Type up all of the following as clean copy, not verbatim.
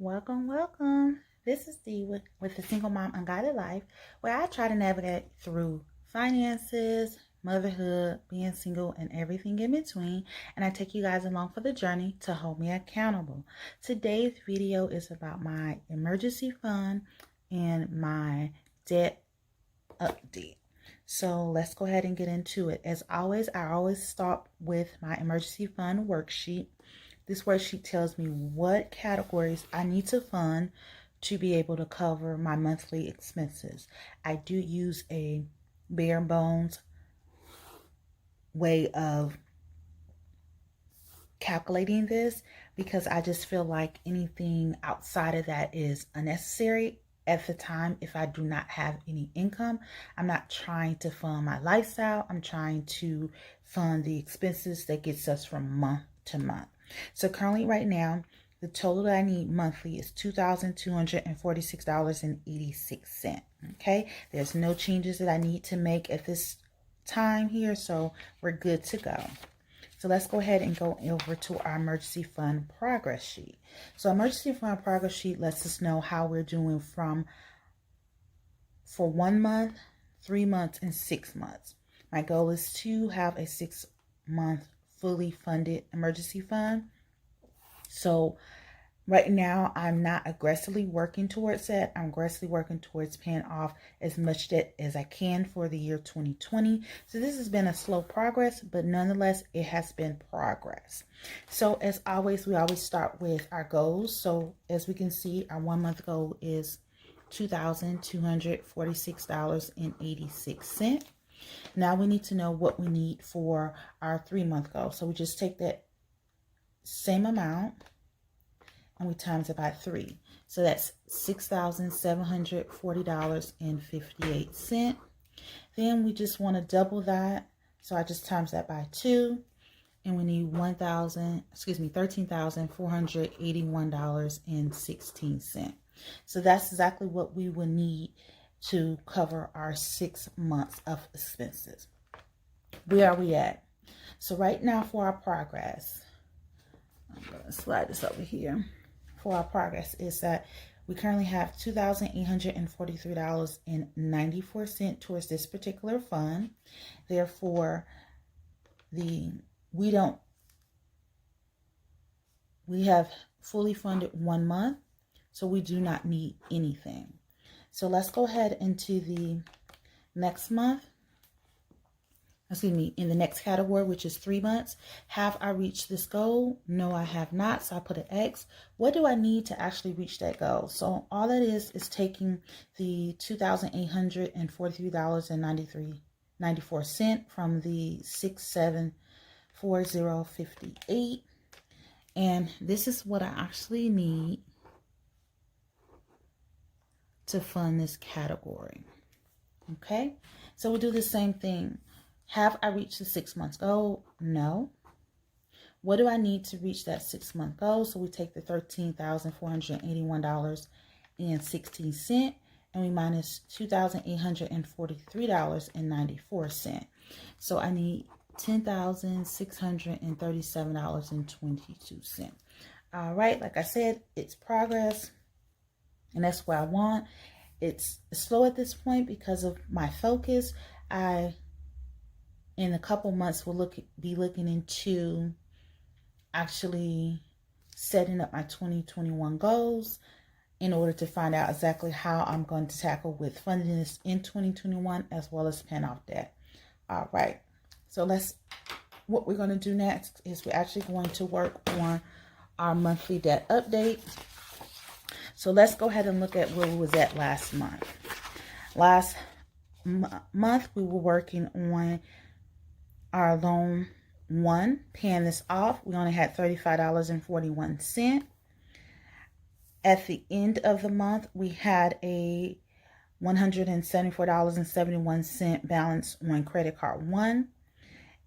Welcome, welcome. This is Dee with the Single Mom Unguided Life, where I try to navigate through finances, motherhood, being single, and everything in between. And I take you guys along for the journey to hold me accountable. Today's video is about my emergency fund and my debt update. So let's go ahead and get into it. As always, I always start with my emergency fund worksheet. This worksheet tells me what categories I need to fund to be able to cover my monthly expenses. I do use a bare bones way of calculating this because I just feel like anything outside of that is unnecessary at the time. If I do not have any income, I'm not trying to fund my lifestyle. I'm trying to fund the expenses that gets us from month to month. So currently right now, the total that I need monthly is $2,246.86. Okay, there's no changes that I need to make at this time here, so we're good to go. So let's go ahead and go over to our emergency fund progress sheet. So emergency fund progress sheet lets us know how we're doing for 1 month, 3 months, and 6 months. My goal is to have a 6-month fully funded emergency fund. So right now, I'm not aggressively working towards that. I'm aggressively working towards paying off as much debt as I can for the year 2020. So this has been a slow progress, but nonetheless, it has been progress. So as always, we always start with our goals. So as we can see, our 1-month goal is $2,246.86. Now we need to know what we need for our 3-month goal. So we just take that same amount and we times it by 3. So that's $6,740.58. Then we just want to double that. So I just times that by 2. And we need $13,481.16. So that's exactly what we would need to cover our 6 months of expenses. Where are we at? So right now for our progress, I'm going to slide this over here. For our progress is that we currently have $2,843.94 towards this particular fund. Therefore, we have fully funded 1 month, so we do not need anything. So let's go ahead into the next month. In the next category, which is 3 months. Have I reached this goal? No, I have not. So I put an X. What do I need to actually reach that goal? So all that is taking the $2,843.94 from the 674058. And this is what I actually need to fund this category. Okay, so we'll do the same thing. Have I reached the 6 months goal? No. What do I need to reach that 6-month goal? So we take the $13,481.16 and we minus $2,843.94. So I need $10,637.22. All right, like I said, it's progress, and that's what I want. It's slow at this point because of my focus. In a couple months, we'll be looking into actually setting up my 2021 goals in order to find out exactly how I'm going to tackle with funding this in 2021 as well as paying off debt. All right. So what we're going to do next is we're actually going to work on our monthly debt update. So let's go ahead and look at where we was at last month. Last month, we were working on our loan 1, paying this off. We only had $35.41. At the end of the month, we had a $174.71 balance on credit card 1,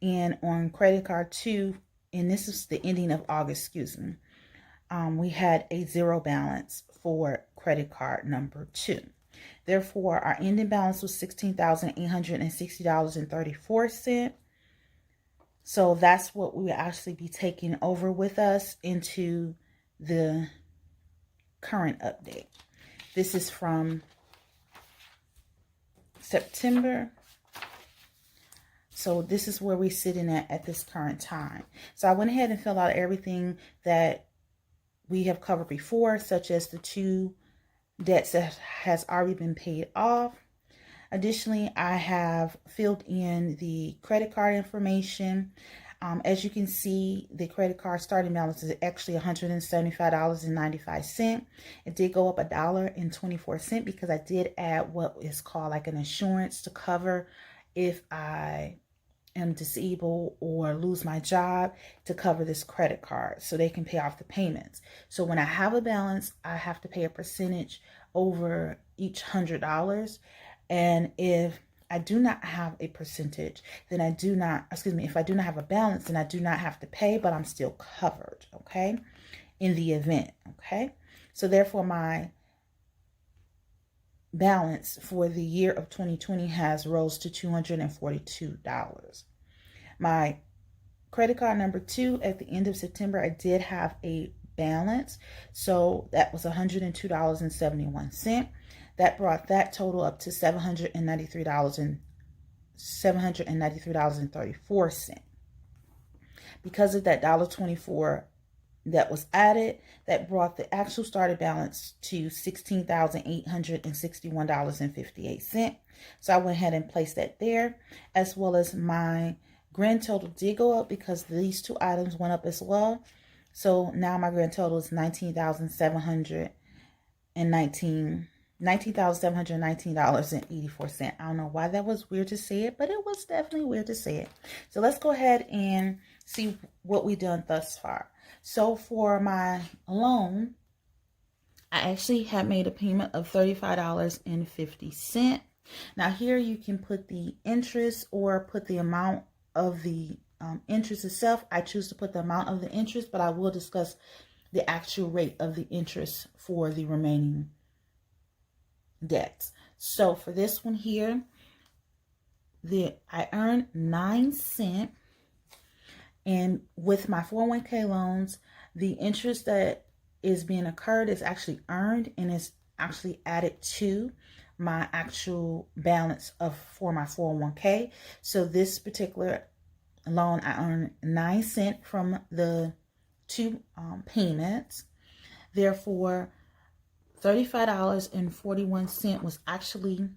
and on credit card 2, and this is the ending of August, we had a 0 balance for credit card number 2. Therefore, our ending balance was $16,860.34. So that's what we will actually be taking over with us into the current update. This is from September. So this is where we're sitting at this current time. So I went ahead and filled out everything that we have covered before, such as the 2 debts that has already been paid off. Additionally, I have filled in the credit card information. As you can see, the credit card starting balance is actually $175.95. It did go up $1.24 because I did add what is called like an insurance to cover if I am disabled or lose my job, to cover this credit card so they can pay off the payments. So when I have a balance, I have to pay a percentage over each $100. And if I do not have a percentage, then if I do not have a balance, then I do not have to pay, but I'm still covered, okay, in the event, okay? So therefore, my balance for the year of 2020 has rose to $242. My credit card number 2, at the end of September, I did have a balance. So that was $102.71. That brought that total up to $793.34. Because of that $1.24 that was added, that brought the actual starting balance to $16,861.58. So I went ahead and placed that there, as well as my grand total did go up because these 2 items went up as well. So now my grand total is $19,719.84. I don't know why that was weird to say it, but it was definitely weird to say it. So let's go ahead and see what we've done thus far. So for my loan, I actually had made a payment of $35.50. Now here you can put the interest or put the amount of the interest itself. I choose to put the amount of the interest, but I will discuss the actual rate of the interest for the remaining debts. So for this one here, I earned 9 cents, and with my 401k loans, the interest that is being incurred is actually earned and is actually added to my actual balance for my 401k. So this particular loan, I earned 9 cents from the 2 payments. Therefore, $35.41 was actually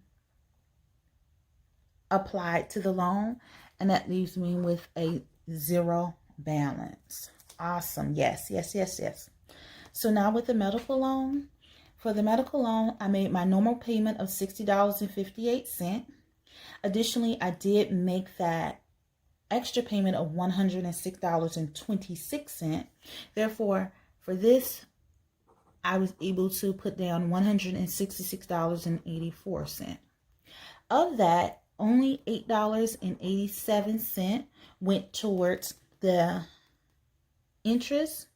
applied to the loan, and that leaves me with a 0 balance. Awesome. Yes. So now with the medical loan, for the medical loan, I made my normal payment of $60.58. Additionally, I did make that extra payment of $106.26. Therefore, for this, I was able to put down $166.84. Of that, only $8.87 went towards the interest,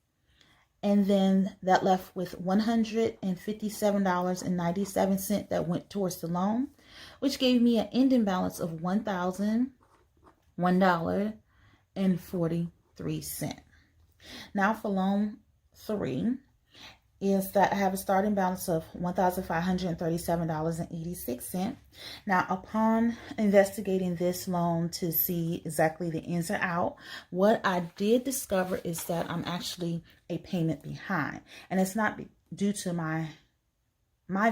and then that left with $157.97 that went towards the loan, which gave me an ending balance of $1,001.43. Now for loan 3 is that I have a starting balance of $1,537.86. Now, upon investigating this loan to see exactly the ins and out, what I did discover is that I'm actually a payment behind. And it's not due to my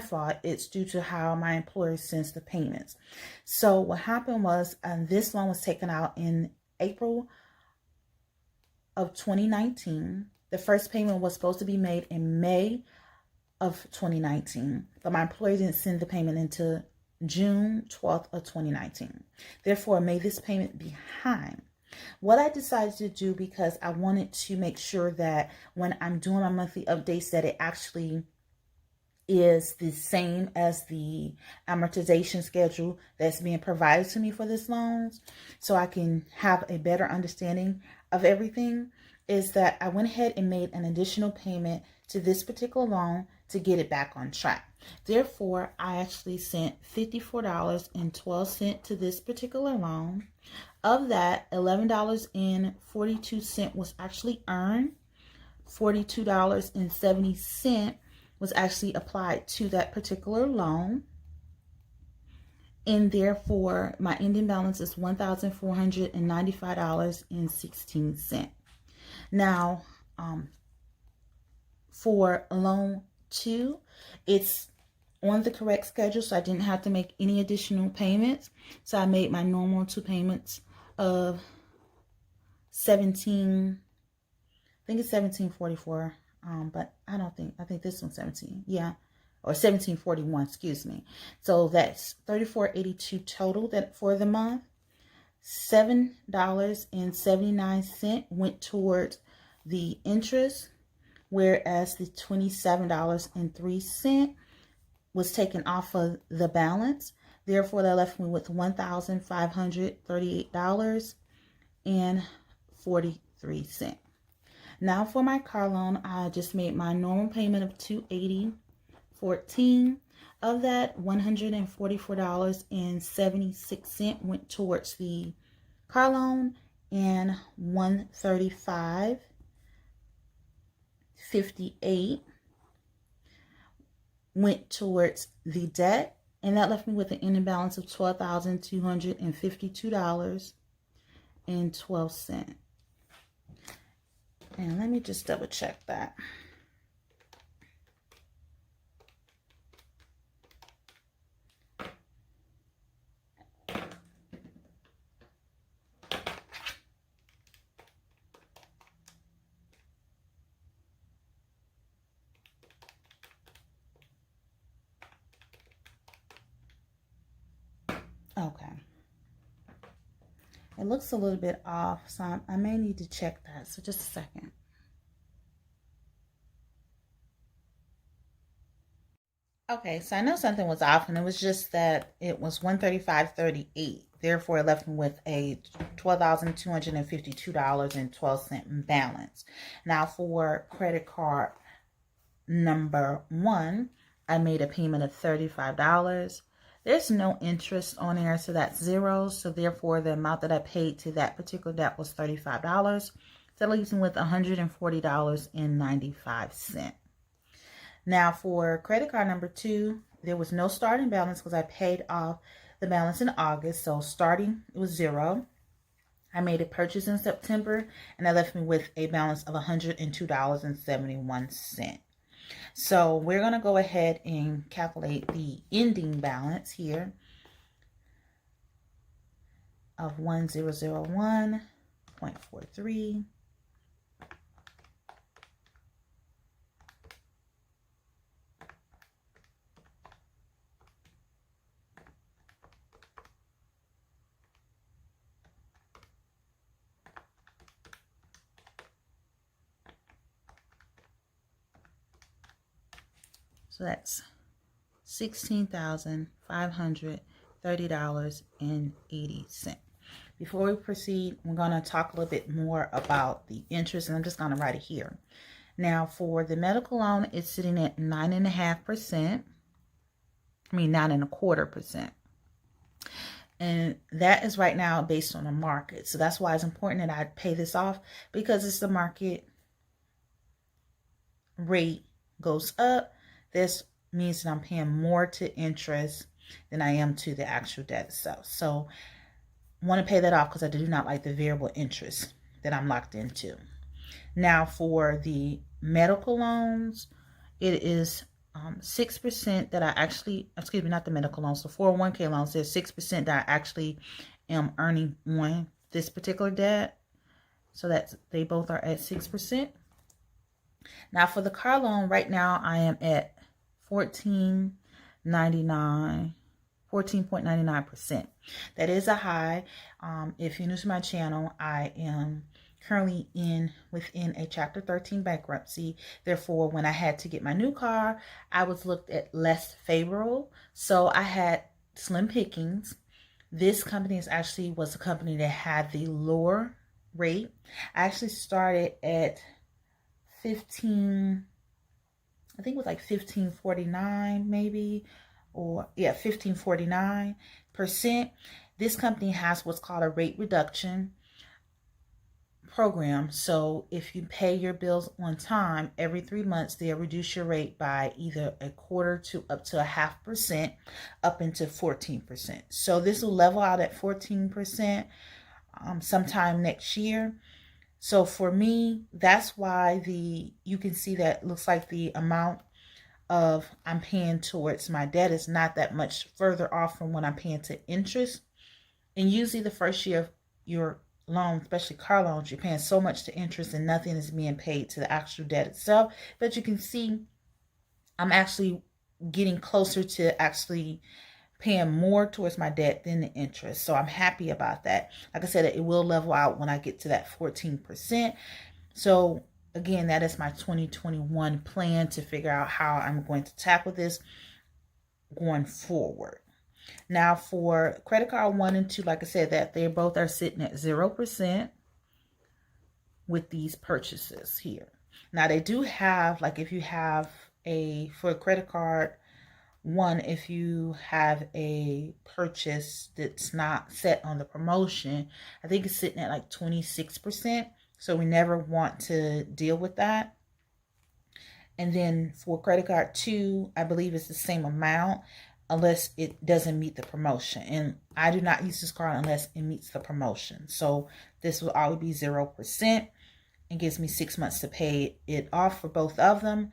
fault. It's due to how my employer sends the payments. So what happened was this loan was taken out in April of 2019. The first payment was supposed to be made in May of 2019, but my employer didn't send the payment until June 12th of 2019. Therefore, I made this payment behind. What I decided to do, because I wanted to make sure that when I'm doing my monthly updates, that it actually is the same as the amortization schedule that's being provided to me for this loans, so I can have a better understanding of everything, is that I went ahead and made an additional payment to this particular loan to get it back on track. Therefore, I actually sent $54.12 to this particular loan. Of that, $11.42 was actually earned. $42.70 was actually applied to that particular loan. And therefore, my ending balance is $1,495.16. Now, for loan 2, it's on the correct schedule, so I didn't have to make any additional payments. So I made my normal 2 payments of 17, I think it's 1744, but I think this one's 17, yeah, or 1741, excuse me. So that's $34.82 total that for the month. $7.79 went towards the interest, whereas the $27.03 was taken off of the balance. Therefore, that left me with $1,538.43. Now for my car loan, I just made my normal payment of $280.14. Of that, $144.76 went towards the car loan, and $135.58 went towards the debt, and that left me with an ending balance of $12,252.12. And let me just double check that. Okay. It looks a little bit off, so I may need to check that. So just a second. Okay, so I know something was off, and it was just that it was $135.38. Therefore, it left me with a $12,252.12 balance. Now, for credit card number 1, I made a payment of $35. There's no interest on there, so that's zero. So therefore, the amount that I paid to that particular debt was $35. That leaves me with $140.95. Now for credit card number 2, there was no starting balance because I paid off the balance in August. So starting, it was zero. I made a purchase in September, and that left me with a balance of $102.71. So we're going to go ahead and calculate the ending balance here of 1001.43. So that's $16,530.80. Before we proceed, we're going to talk a little bit more about the interest, and I'm just going to write it here. Now, for the medical loan, it's sitting at 9.5%. I mean, 9.25%. And that is right now based on the market. So that's why it's important that I pay this off, because it's the market rate goes up. This means that I'm paying more to interest than I am to the actual debt itself. So I want to pay that off because I do not like the variable interest that I'm locked into. Now for the medical loans, it is 6% that I actually, excuse me, not the medical loans, the 401k loans, there's 6% that I actually am earning on this particular debt. So that's, they both are at 6%. Now for the car loan, right now I am at 14.99%. That is a high. If you're new to my channel, I am currently within a Chapter 13 bankruptcy. Therefore, when I had to get my new car, I was looked at less favorable. So I had slim pickings. This company was a company that had the lower rate. I actually started at 15. I think it was like 15.49 maybe, or yeah, 15.49%. This company has what's called a rate reduction program. So if you pay your bills on time, every 3 months, they'll reduce your rate by either a quarter to up to 0.5% up into 14%. So this will level out at 14% sometime next year. So for me, that's why you can see that looks like the amount of I'm paying towards my debt is not that much further off from what I'm paying to interest. And usually the first year of your loan, especially car loans, you're paying so much to interest and nothing is being paid to the actual debt itself. But you can see I'm actually getting closer to actually paying more towards my debt than the interest. So I'm happy about that. Like I said, it will level out when I get to that 14%. So again, that is my 2021 plan to figure out how I'm going to tackle this going forward. Now for credit card 1 and 2, like I said, that they both are sitting at 0% with these purchases here. Now they do have, like if you have for credit card 1, if you have a purchase that's not set on the promotion, I think it's sitting at like 26%. So we never want to deal with that. And then for credit card 2, I believe it's the same amount unless it doesn't meet the promotion. And I do not use this card unless it meets the promotion. So this will always be 0% and gives me 6 months to pay it off for both of them.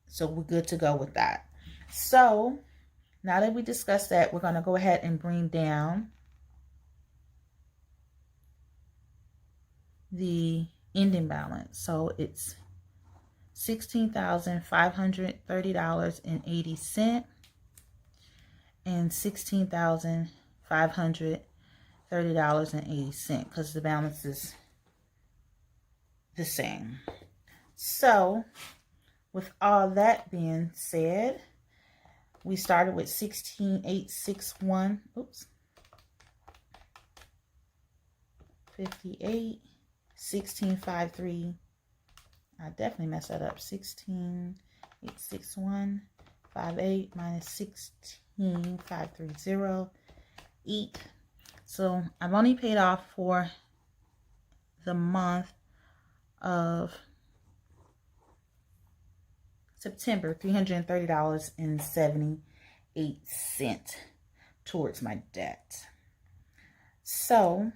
So we're good to go with that. So now that we discussed that, we're going to go ahead and bring down the ending balance. So it's $16,530.80 and $16,530.80 because the balance is the same. So with all that being said, we started with 16,861. Oops. 58, 16,530. I definitely messed that up. 16,861, 58 minus 16,530 eat. So I've only paid off for the month of September $330.78 towards my debt. So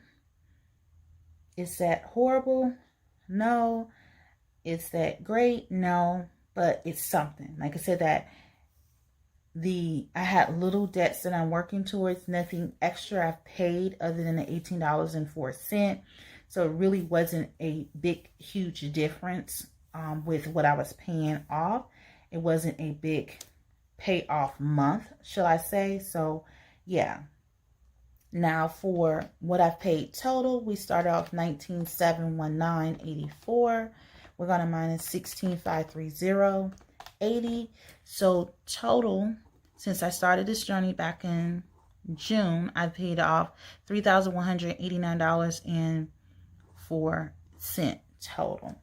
is that horrible? No. Is that great? No. But it's something. Like I said, that I had little debts that I'm working towards, nothing extra I've paid other than the $18.04. So it really wasn't a big, huge difference with what I was paying off. It wasn't a big payoff month, shall I say. So yeah. Now for what I've paid total, we started off $19,719.84. We're going to minus $16,530.80. So total, since I started this journey back in June, I paid off $3,189.04 total.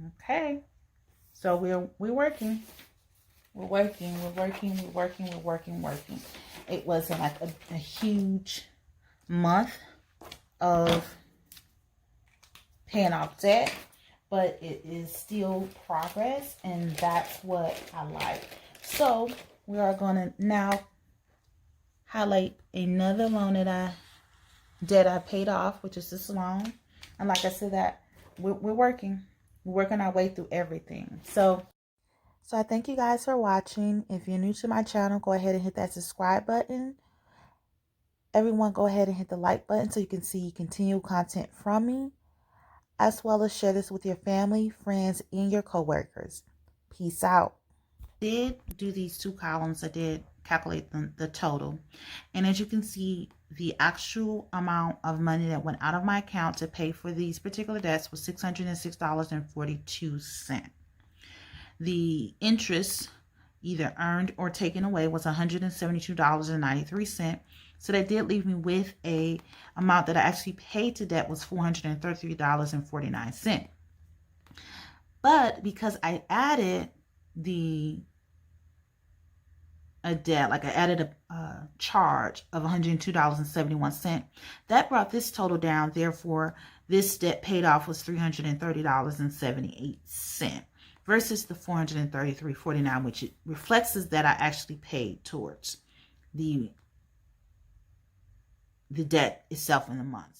Okay. So we're working. We're working. It wasn't like a huge month of paying off debt, but it is still progress, and that's what I like. So we are going to now highlight another loan that I paid off, which is this loan. And like I said, that we're working. We're working our way through everything. So I thank you guys for watching. If you're new to my channel, go ahead and hit that subscribe button. Everyone, go ahead and hit the like button so you can see continual content from me, as well as share this with your family, friends, and your coworkers. Peace out. I did do these 2 columns. I did calculate the total. And as you can see, the actual amount of money that went out of my account to pay for these particular debts was $606.42. The interest either earned or taken away was $172.93. So that did leave me with a amount that I actually paid to debt was $433.49. But because I added a debt, like I added a charge of $102.71, that brought this total down. Therefore, this debt paid off was $330.78 versus the $433.49, which it reflects is that I actually paid towards the debt itself in the months.